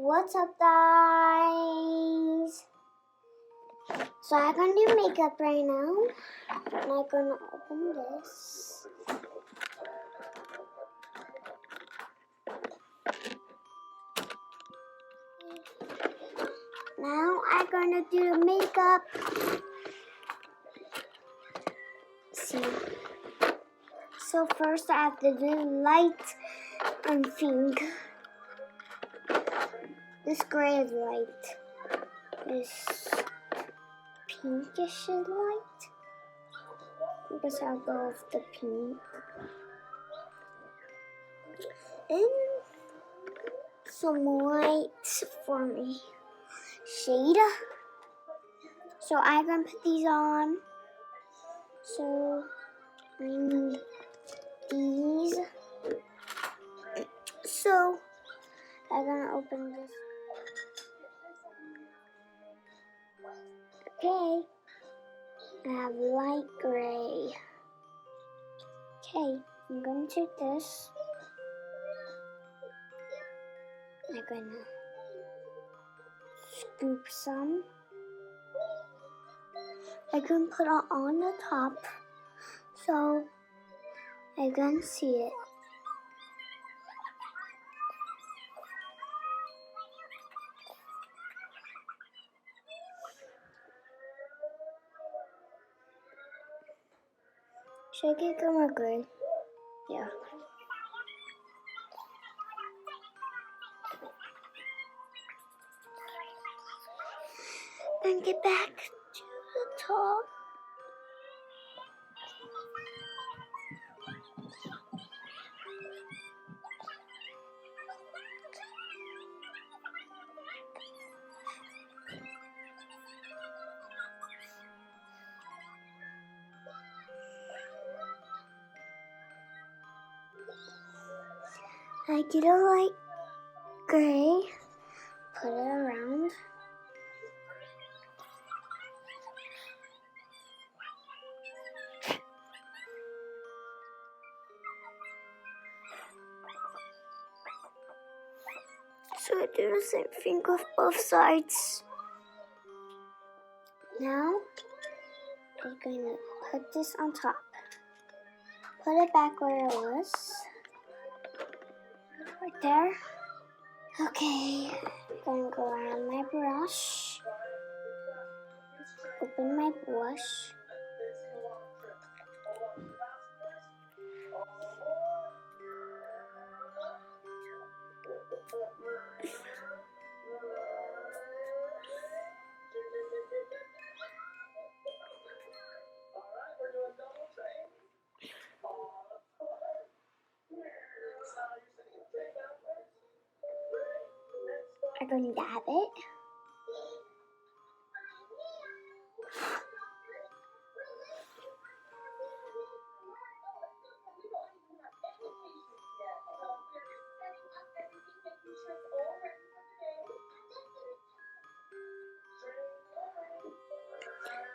What's up, guys? So I'm gonna do makeup right now. And I'm gonna open this. Now I'm gonna do makeup. See. So first I have to do light and pink. This gray is light. This pinkish is light. I guess I'll go with the pink. And some white for me shade. So I'm gonna put these on. So I need these. So I'm gonna open this. Okay. I have light gray. Okay, I'm going to take this. I'm gonna scoop some. I can put it on the top so I can see it. Should I get more gray? Yeah. And get back to the top. I get a light gray, put it around. So I do the same thing with both sides. Now I'm gonna put this on top. Put it back where it was. Right there. Okay, I'm gonna go around my brush. Open my brush. I'm gonna dab it.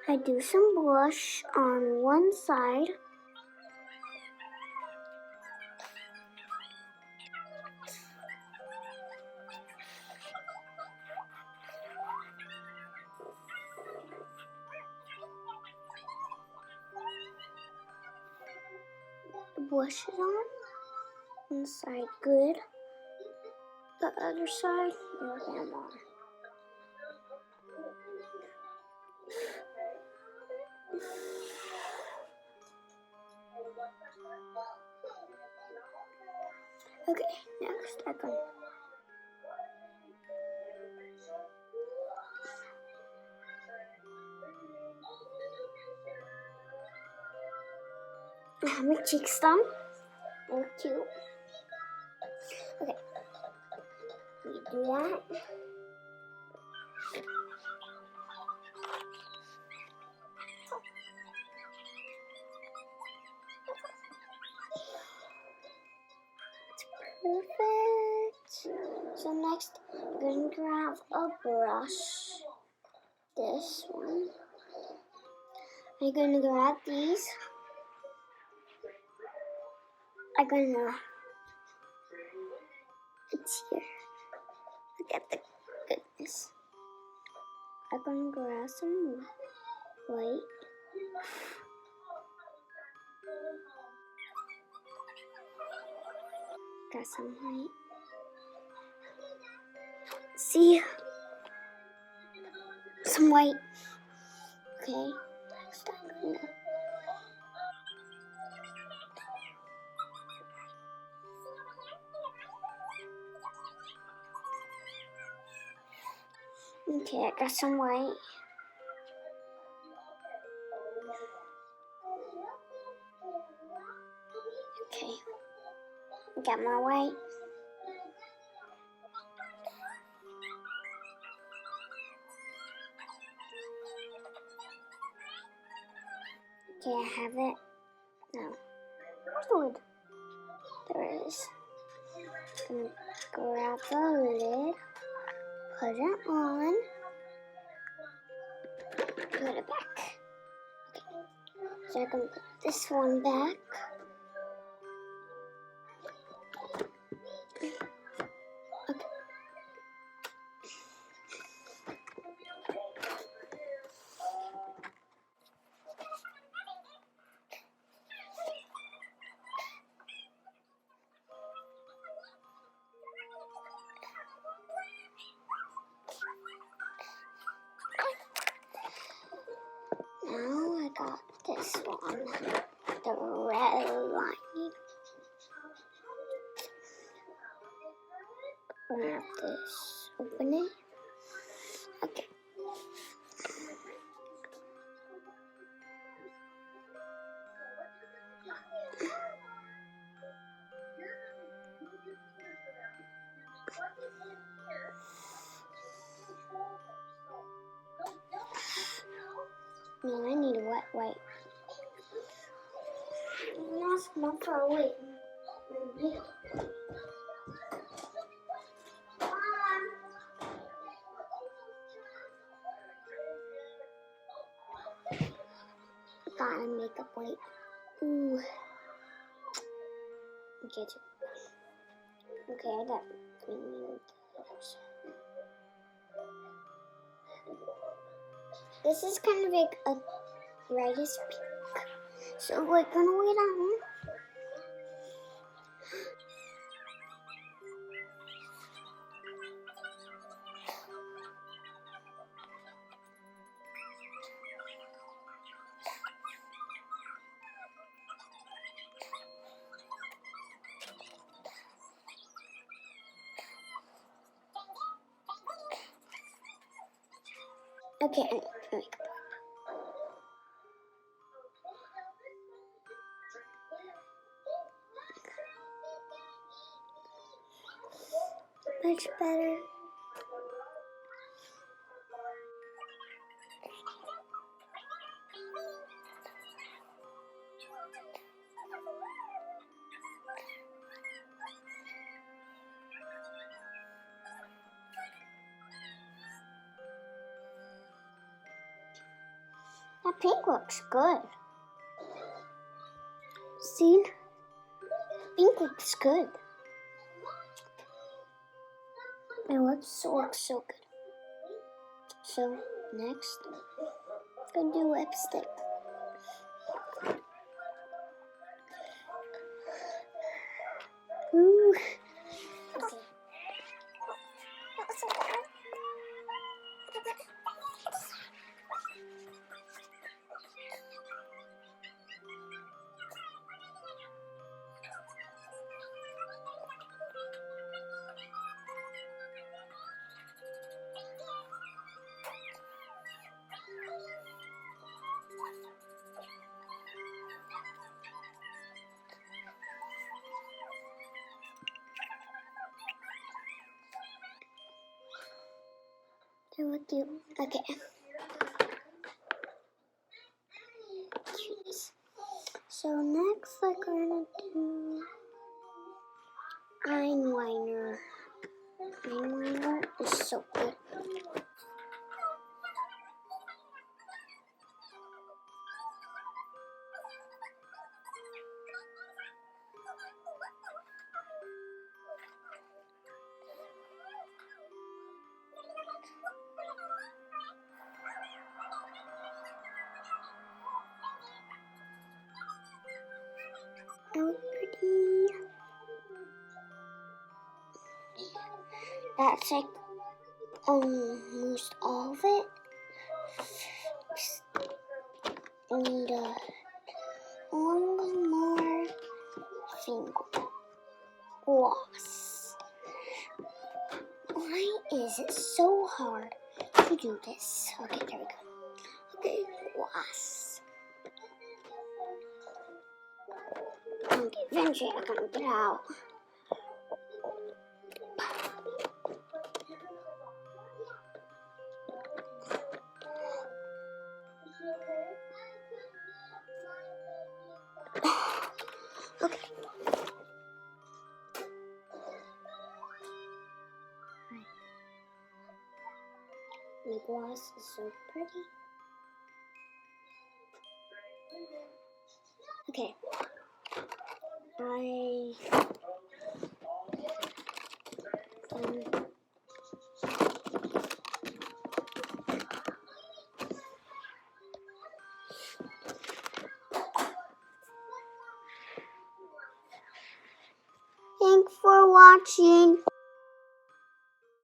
I do some blush on one side. The blush is on. One side good. The other side, okay, I'm on. Okay, next I can. I have my cheeks done. They're cute. Okay, we do that. Perfect. So next, I'm going to grab a brush. This one. I'm going to grab these. I'm going to, it's here. Get the goodness. I'm gonna grab some white. Got some white. See? Some white. Okay. Next I'm gonna... Okay, I got some white. Okay. Got my white. Okay, I have it. No. Where's the lid? There it is. I'm gonna grab the lid, put it on, put it back. Okay. So I'm gonna put this one back. Okay. Now I got this one, the red line. I'm gonna have this, open it. Okay. No, I need a wet wipe. That's not far away. Got a makeup wipe. Ooh. Okay, I got green. This is kind of like a reddish pink. So we're gonna wait on. Okay, I need to make a much better. That pink looks good. See? Pink looks good. My lips look so good. So, next, I'm gonna do lipstick. Ooh. Okay. They're with you. Okay. Cuties. So next I'm gonna do eyeliner. Eyeliner is so good. That's like almost all of it. We need one more finger gloss. Why is it so hard to do this? Okay, there we go. Okay, gloss. Okay, eventually I'm gonna get out. Okay. My gloss is so pretty. Okay. Thanks for watching.